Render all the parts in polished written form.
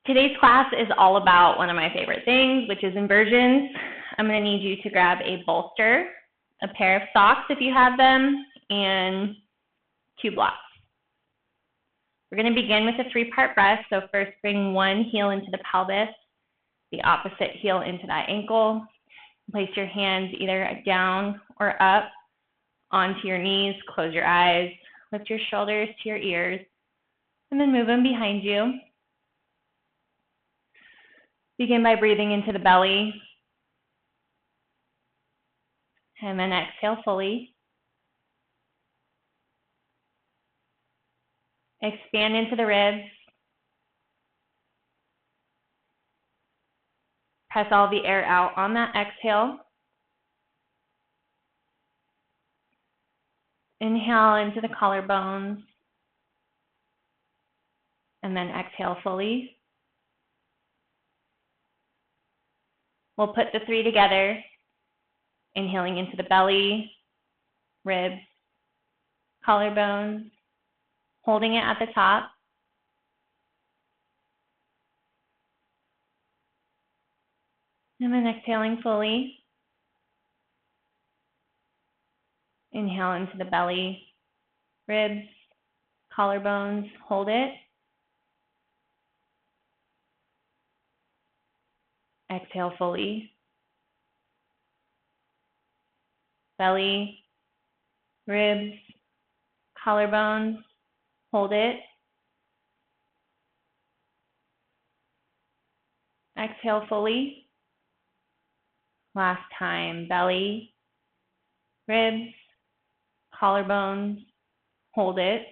Today's class is all about one of my favorite things, which is inversions. I'm going to need you to grab a bolster, a pair of socks if you have them, and 2 blocks. We're going to begin with a 3-part breath. So first bring one heel into the pelvis, the opposite heel into that ankle. Place your hands either down or up onto your knees. Close your eyes. Lift your shoulders to your ears, and then move them behind you. Begin by breathing into the belly, and then exhale fully. Expand into the ribs. Press all the air out on that exhale. Inhale into the collarbones, and then exhale fully. We'll put the 3 together, inhaling into the belly, ribs, collarbones, holding it at the top. And then exhaling fully. Inhale into the belly, ribs, collarbones, hold it. Exhale fully. Belly, ribs, collarbones, hold it. Exhale fully. Last time, belly, ribs, collarbones, hold it.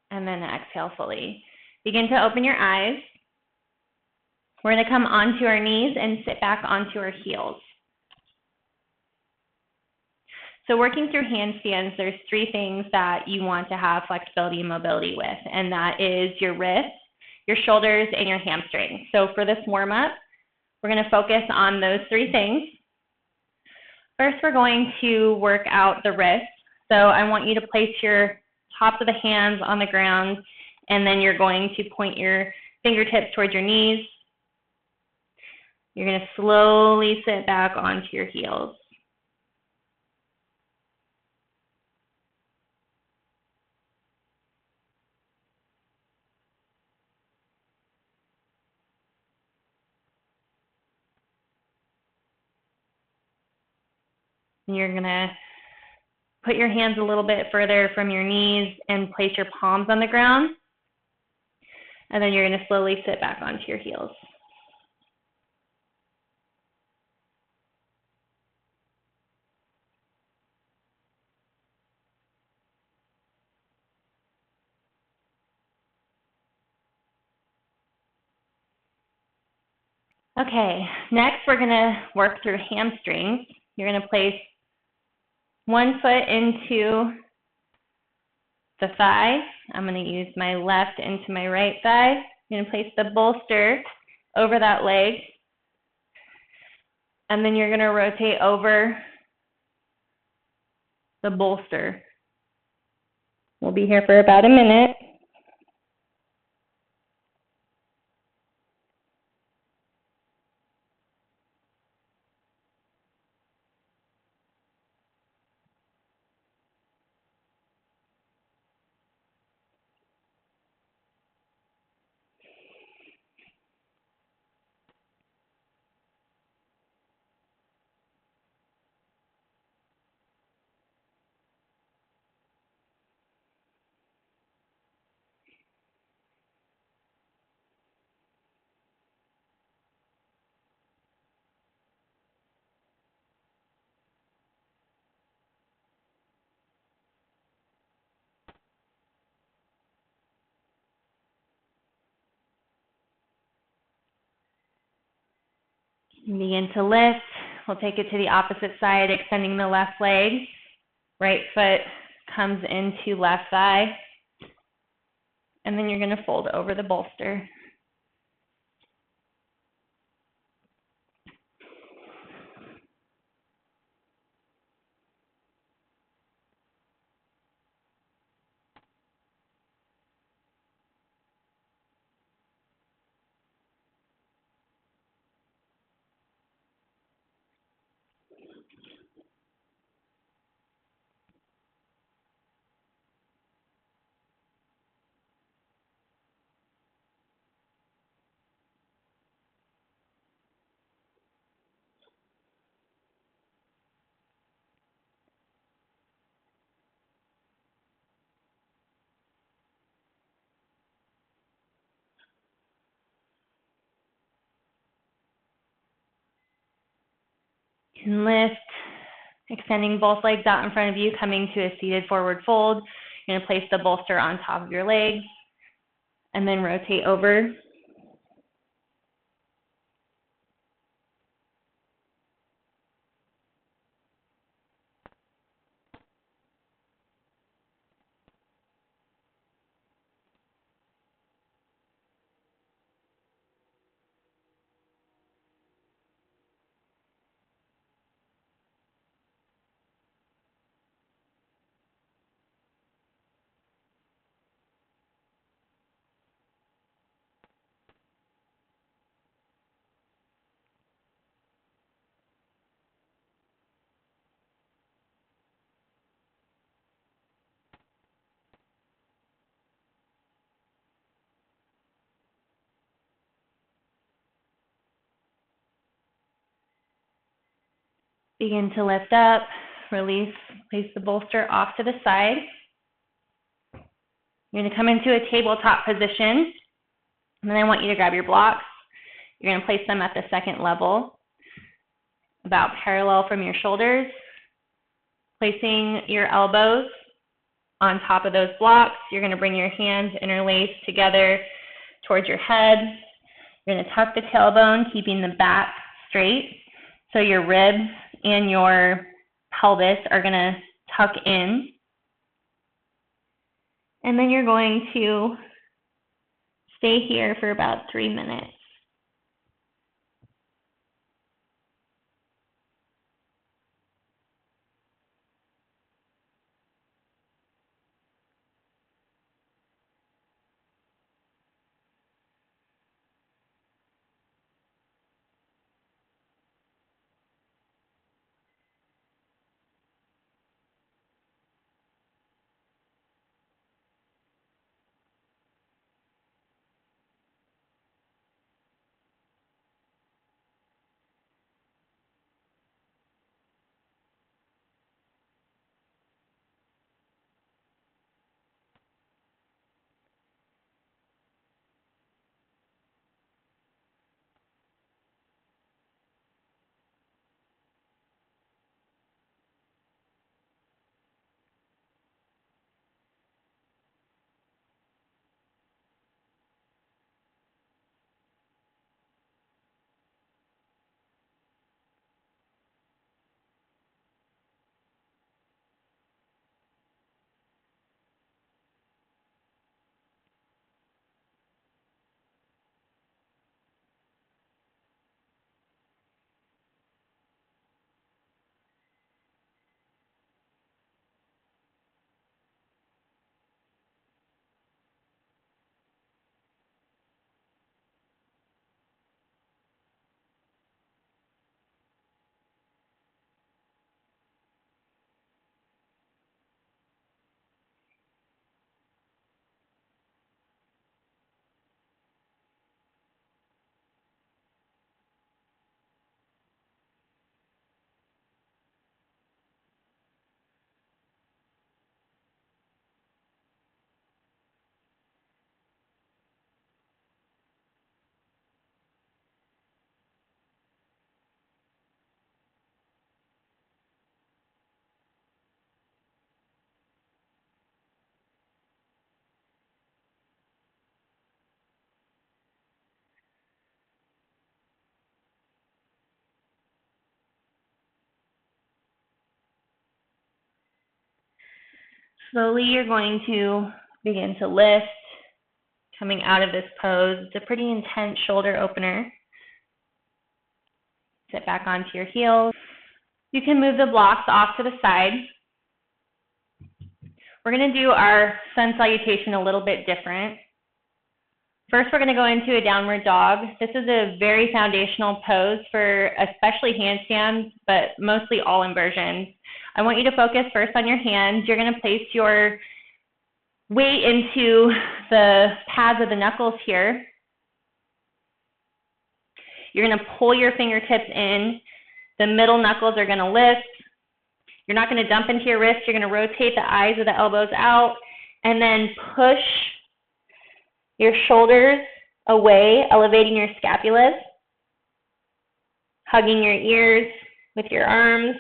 And then exhale fully. Begin to open your eyes. We're going to come onto our knees and sit back onto our heels. So working through handstands, there's 3 things that you want to have flexibility and mobility with, and that is your wrists, your shoulders, and your hamstrings. So for this warm-up, we're going to focus on those 3 things. First, we're going to work out the wrists. So I want you to place your tops of the hands on the ground, and then you're going to point your fingertips towards your knees. You're going to slowly sit back onto your heels. And you're going to put your hands a little bit further from your knees and place your palms on the ground. And then you're going to slowly sit back onto your heels. Okay, next we're going to work through hamstrings. You're going to place one foot into the thigh. I'm going to use my left into my right thigh. I'm going to place the bolster over that leg. And then you're going to rotate over the bolster. We'll be here for about a minute. Begin to lift. We'll take it to the opposite side, extending the left leg. Right foot comes into left thigh. And then you're going to fold over the bolster. And lift, extending both legs out in front of you, coming to a seated forward fold. You're going to place the bolster on top of your legs and then rotate over. Begin to lift up, release, place the bolster off to the side. You're going to come into a tabletop position, and then I want you to grab your blocks. You're going to place them at the second level, about parallel from your shoulders, placing your elbows on top of those blocks. You're going to bring your hands interlaced together towards your head. You're going to tuck the tailbone, keeping the back straight, so your ribs and your pelvis are going to tuck in. And then you're going to stay here for about 3 minutes. Slowly, you're going to begin to lift, coming out of this pose. It's a pretty intense shoulder opener. Sit back onto your heels. You can move the blocks off to the side. We're going to do our sun salutation a little bit different. First, we're going to go into a downward dog. This is a very foundational pose for especially handstands, but mostly all inversions. I want you to focus first on your hands. You're going to place your weight into the pads of the knuckles here. You're going to pull your fingertips in. The middle knuckles are going to lift. You're not going to dump into your wrist. You're going to rotate the eyes of the elbows out and then push your shoulders away, elevating your scapulas, hugging your ears, with your arms.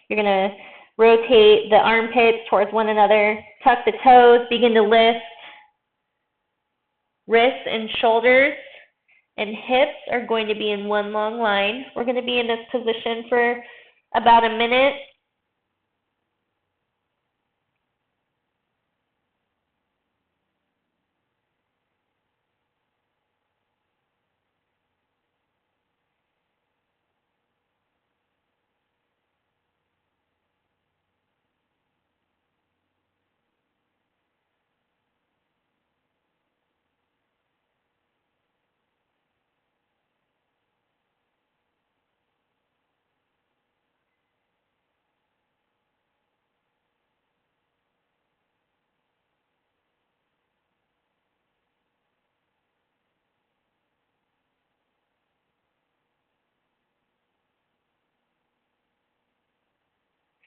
You're going to rotate the armpits towards one another, tuck the toes, begin to lift. Wrists and shoulders and hips are going to be in one long line. We're going to be in this position for about a minute.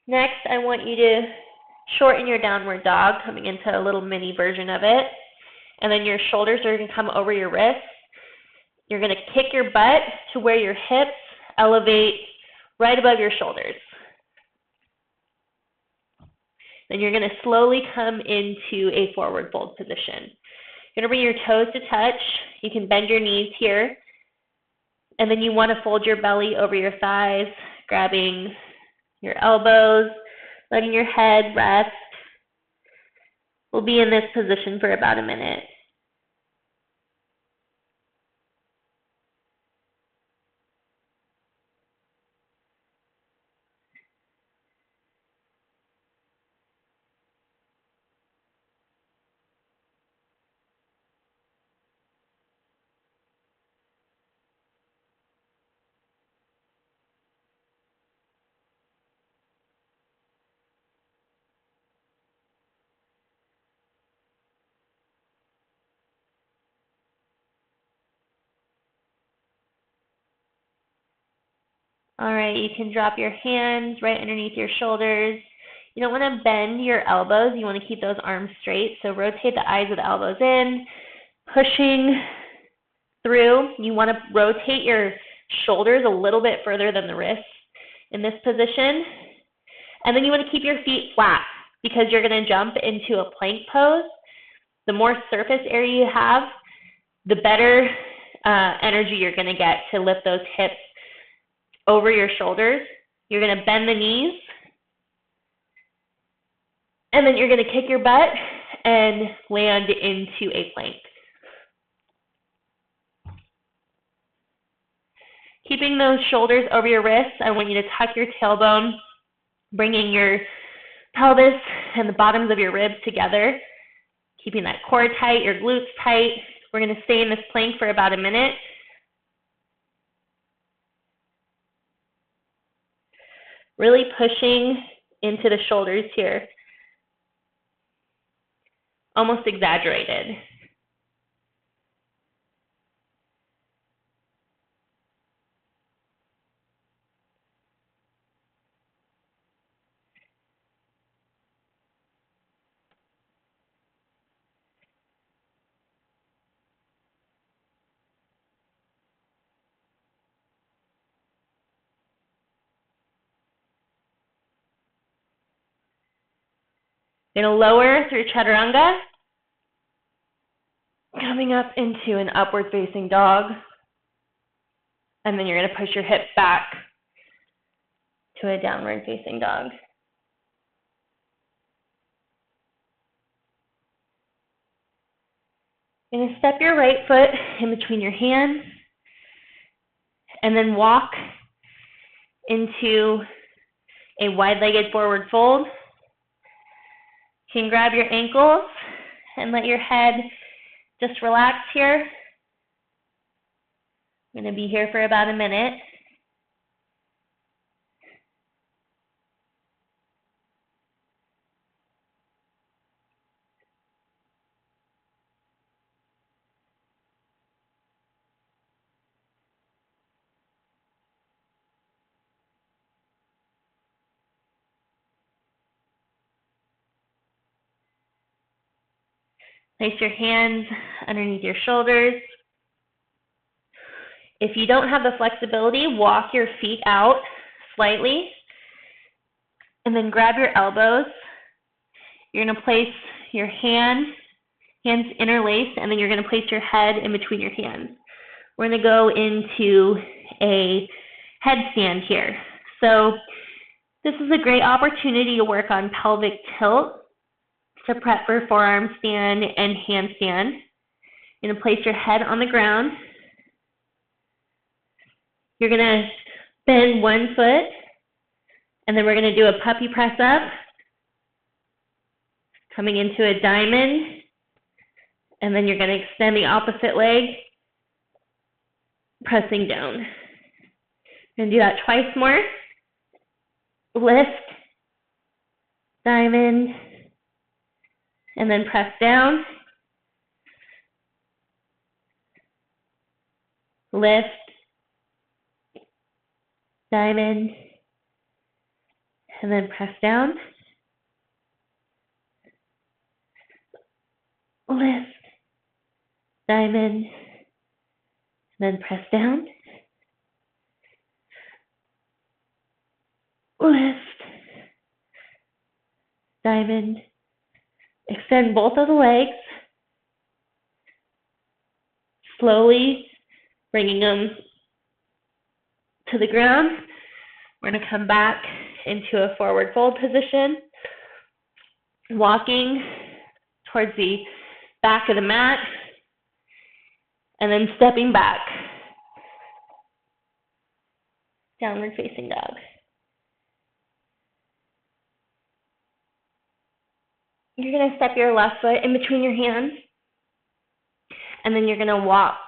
Next, I want you to shorten your downward dog, coming into a little mini version of it. And then your shoulders are going to come over your wrists. You're going to kick your butt to where your hips elevate right above your shoulders. Then you're going to slowly come into a forward fold position. You're going to bring your toes to touch. You can bend your knees here. And then you want to fold your belly over your thighs, grabbing your elbows, letting your head rest. We'll be in this position for about a minute. All right, you can drop your hands right underneath your shoulders. You don't want to bend your elbows. You want to keep those arms straight. So rotate the eyes of the elbows in, pushing through. You want to rotate your shoulders a little bit further than the wrists in this position. And then you want to keep your feet flat because you're going to jump into a plank pose. The more surface area you have, the better energy you're going to get to lift those hips over your shoulders. You're going to bend the knees, and then you're going to kick your butt and land into a plank. Keeping those shoulders over your wrists, I want you to tuck your tailbone, bringing your pelvis and the bottoms of your ribs together, keeping that core tight, your glutes tight. We're going to stay in this plank for about a minute. Really pushing into the shoulders here. Almost exaggerated. You're going to lower through chaturanga, coming up into an upward facing dog. And then you're going to push your hips back to a downward facing dog. You're going to step your right foot in between your hands and then walk into a wide-legged forward fold. You can grab your ankles and let your head just relax here. I'm going to be here for about a minute. Place your hands underneath your shoulders. If you don't have the flexibility, walk your feet out slightly, and then grab your elbows. You're going to place your hands interlaced, and then you're going to place your head in between your hands. We're going to go into a headstand here. So this is a great opportunity to work on pelvic tilt to prep for forearm stand and handstand. You're going to place your head on the ground. You're going to bend one foot, and then we're going to do a puppy press up, coming into a diamond, and then you're going to extend the opposite leg, pressing down. You're going to do that twice more. Lift, diamond, and then press down. Lift, diamond, and then press down. Lift, diamond, and then press down. Lift, diamond, extend both of the legs, slowly bringing them to the ground. We're going to come back into a forward fold position, walking towards the back of the mat, and then stepping back, downward facing dog. You're going to step your left foot in between your hands, and then you're going to walk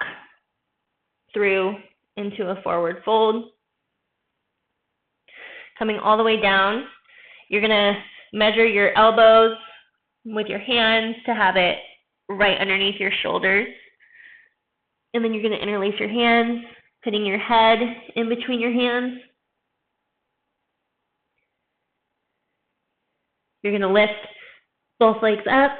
through into a forward fold. Coming all the way down, you're going to measure your elbows with your hands to have it right underneath your shoulders. And then you're going to interlace your hands, putting your head in between your hands. You're going to lift both legs up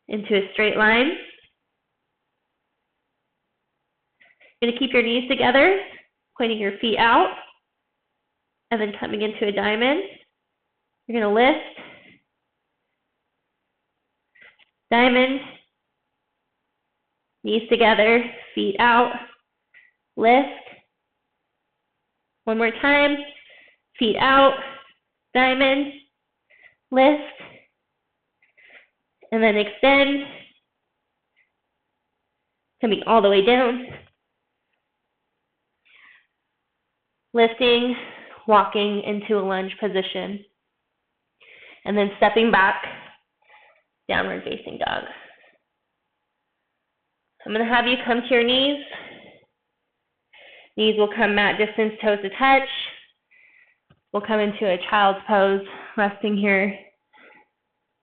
into a straight line. You're going to keep your knees together, pointing your feet out, and then coming into a diamond. You're going to lift, diamond, knees together, feet out, lift. One more time, feet out, diamond, lift, and then extend, coming all the way down, lifting, walking into a lunge position, and then stepping back, downward facing dog. I'm going to have you come to your knees. Knees will come mat distance, toes to touch. We'll come into a child's pose, resting here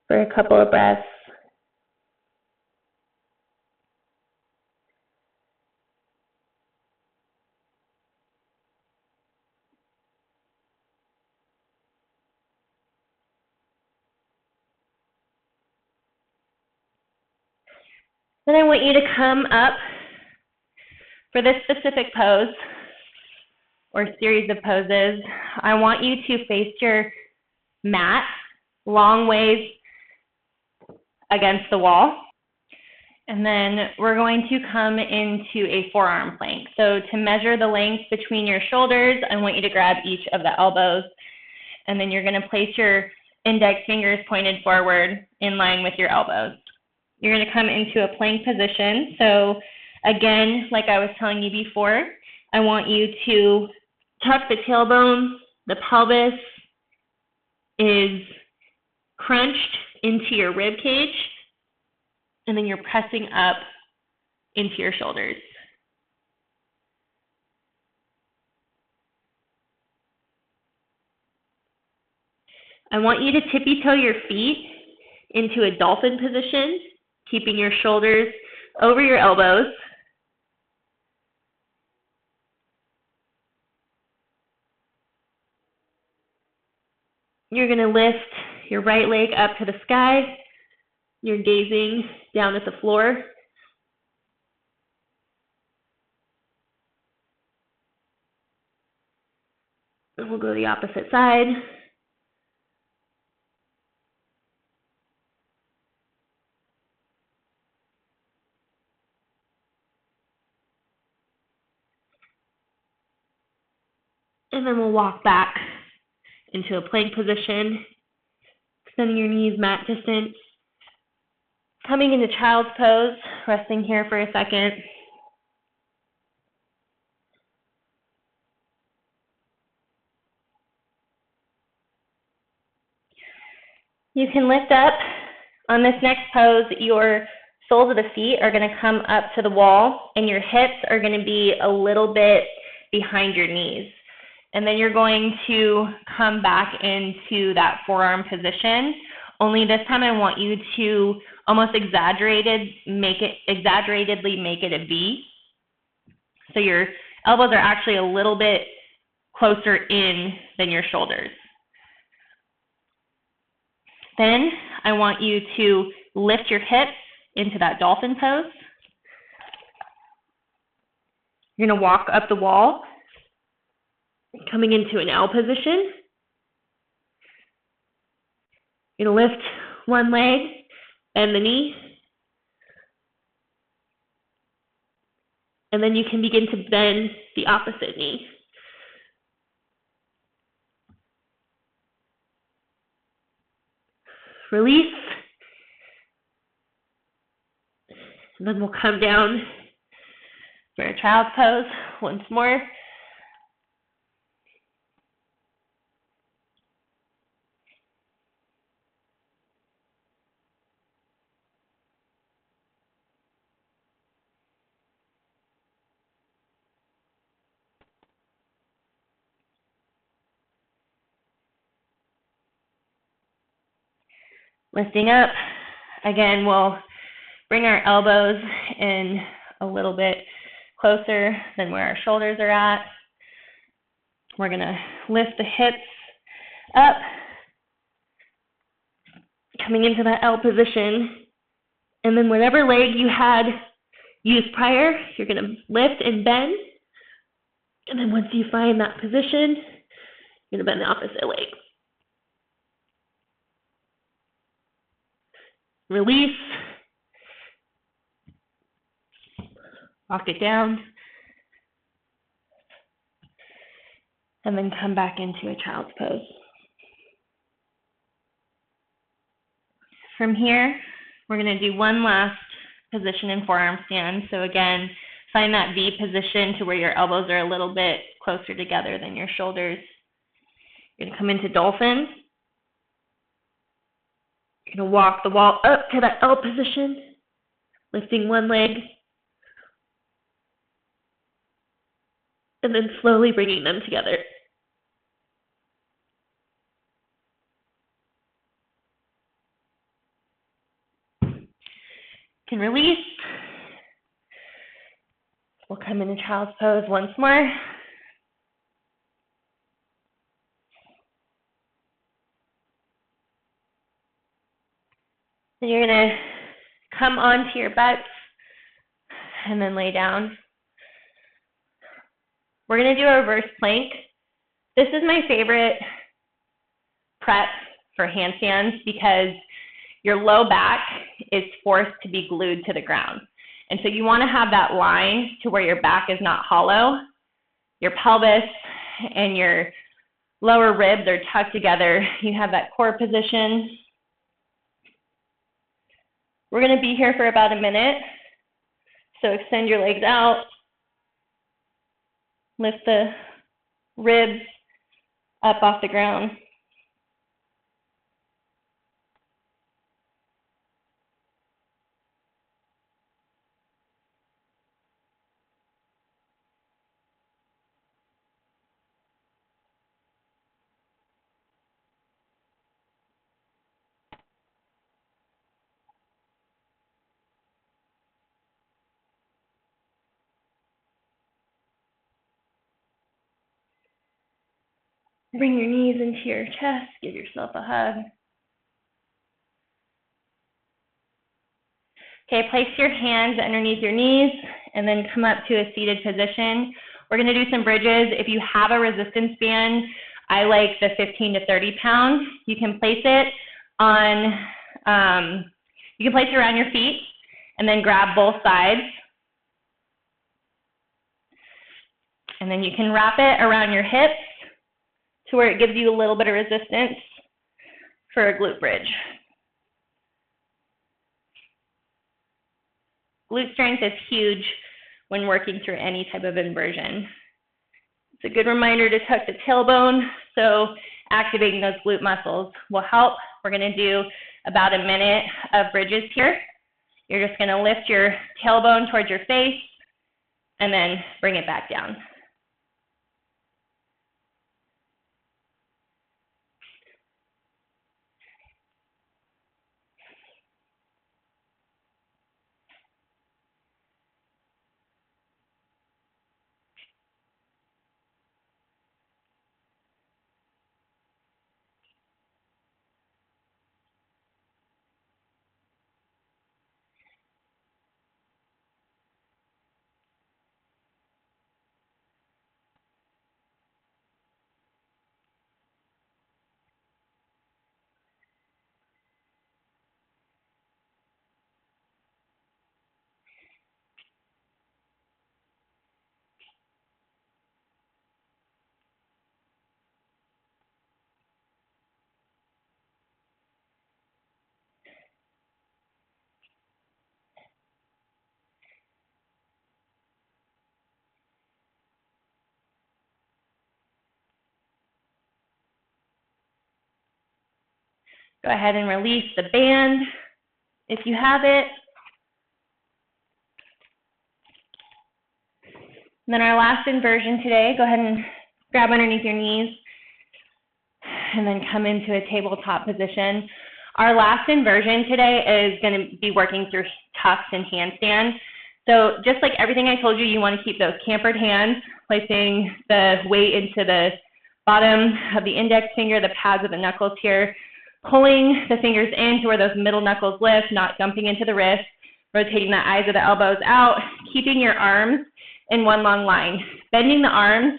for a couple of breaths. Then I want you to come up for this specific pose or series of poses. I want you to face your mat long ways against the wall. And then we're going to come into a forearm plank. So to measure the length between your shoulders, I want you to grab each of the elbows. And then you're going to place your index fingers pointed forward in line with your elbows. You're going to come into a plank position. So again, like I was telling you before, I want you to tuck the tailbone. The pelvis is crunched into your rib cage, and then you're pressing up into your shoulders. I want you to tippy-toe your feet into a dolphin position, keeping your shoulders over your elbows. You're going to lift your right leg up to the sky. You're gazing down at the floor. And we'll go to the opposite side. And then we'll walk back into a plank position, extending your knees mat distance. Coming into child's pose, resting here for a second. You can lift up. On this next pose, your soles of the feet are going to come up to the wall, and your hips are going to be a little bit behind your knees. And then you're going to come back into that forearm position. Only this time I want you to almost exaggeratedly make it a V. So your elbows are actually a little bit closer in than your shoulders. Then I want you to lift your hips into that dolphin pose. You're going to walk up the wall, coming into an L position. You're going to lift one leg, bend the knee, and then you can begin to bend the opposite knee. Release, and then we'll come down for a child's pose once more. Lifting up, again, we'll bring our elbows in a little bit closer than where our shoulders are at. We're going to lift the hips up, coming into that L position, and then whatever leg you had used prior, you're going to lift and bend, and then once you find that position, you're going to bend the opposite leg. Release, walk it down, and then come back into a child's pose. From here, we're going to do one last position in forearm stand. So again, find that V position to where your elbows are a little bit closer together than your shoulders. You're going to come into dolphin. You're going to walk the wall up to that L position, lifting one leg, and then slowly bringing them together. Can release. We'll come into child's pose once more. So you're going to come onto your butts and then lay down. We're going to do a reverse plank. This is my favorite prep for handstands because your low back is forced to be glued to the ground. And so you want to have that line to where your back is not hollow. Your pelvis and your lower ribs are tucked together. You have that core position. We're going to be here for about a minute. So extend your legs out. Lift the ribs up off the ground. Bring your knees into your chest. Give yourself a hug. Okay, place your hands underneath your knees and then come up to a seated position. We're going to do some bridges. If you have a resistance band, I like the 15 to 30 pound. You can place it on, you can place it around your feet and then grab both sides. And then you can wrap it around your hips to where it gives you a little bit of resistance for a glute bridge. Glute strength is huge when working through any type of inversion. It's a good reminder to tuck the tailbone, so activating those glute muscles will help. We're going to do about a minute of bridges here. You're just going to lift your tailbone towards your face and then bring it back down. Go ahead and release the band if you have it. And then our last inversion today, go ahead and grab underneath your knees and then come into a tabletop position. Our last inversion today is going to be working through tucks and handstand. So just like everything I told you, you want to keep those campered hands, placing the weight into the bottom of the index finger, the pads of the knuckles here, pulling the fingers in to where those middle knuckles lift, not dumping into the wrist, rotating the eyes of the elbows out, keeping your arms in one long line. Bending the arms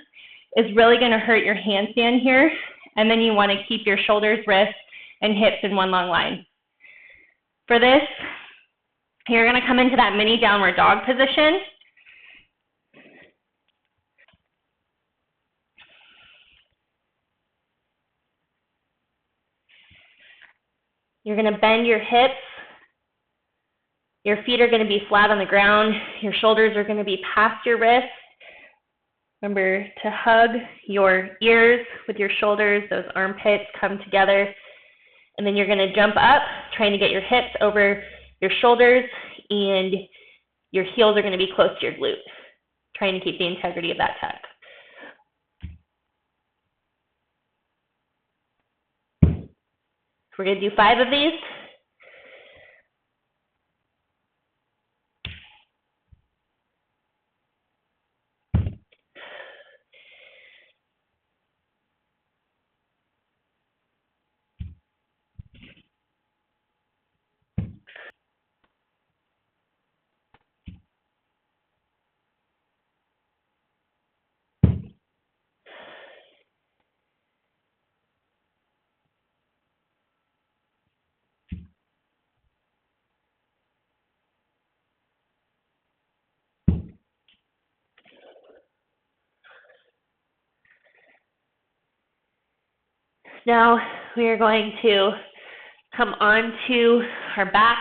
is really going to hurt your handstand here, and then you want to keep your shoulders, wrists, and hips in one long line. For this, you're going to come into that mini downward dog position. You're going to bend your hips. Your feet are going to be flat on the ground. Your shoulders are going to be past your wrists. Remember to hug your ears with your shoulders. Those armpits come together. And then you're going to jump up, trying to get your hips over your shoulders, and your heels are going to be close to your glutes, trying to keep the integrity of that tuck. We're going to do 5 of these. Now we are going to come onto our backs.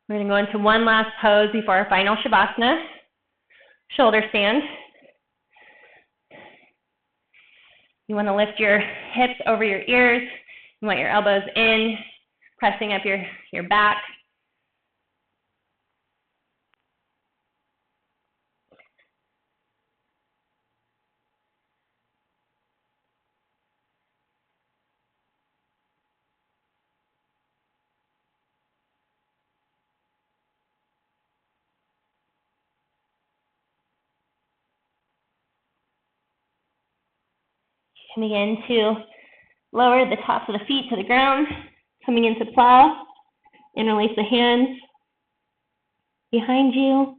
We're going to go into one last pose before our final Shavasana, shoulder stand. You want to lift your hips over your ears. You want your elbows in, pressing up your back. And begin to lower the tops of the feet to the ground, coming into plow. Interlace the hands behind you.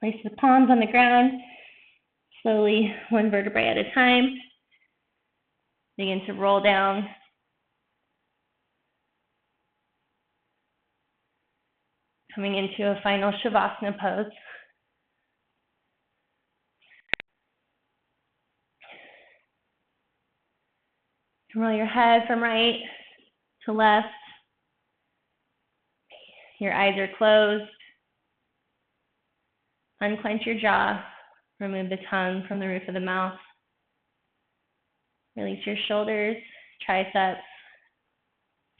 Place the palms on the ground, slowly, one vertebrae at a time. Begin to roll down. Coming into a final Shavasana pose. Roll your head from right to left. Your eyes are closed. Unclench your jaw. Remove the tongue from the roof of the mouth. Release your shoulders, triceps,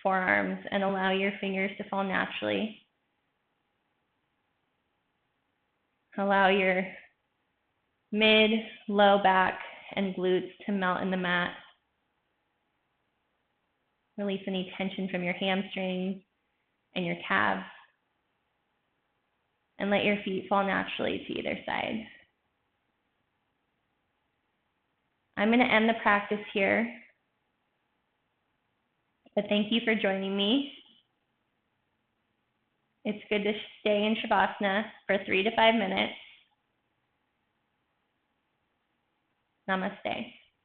forearms, and allow your fingers to fall naturally. Allow your mid, low back, and glutes to melt in the mat. Release any tension from your hamstrings and your calves. And let your feet fall naturally to either side. I'm going to end the practice here. But thank you for joining me. It's good to stay in Shavasana for 3 to 5 minutes. Namaste.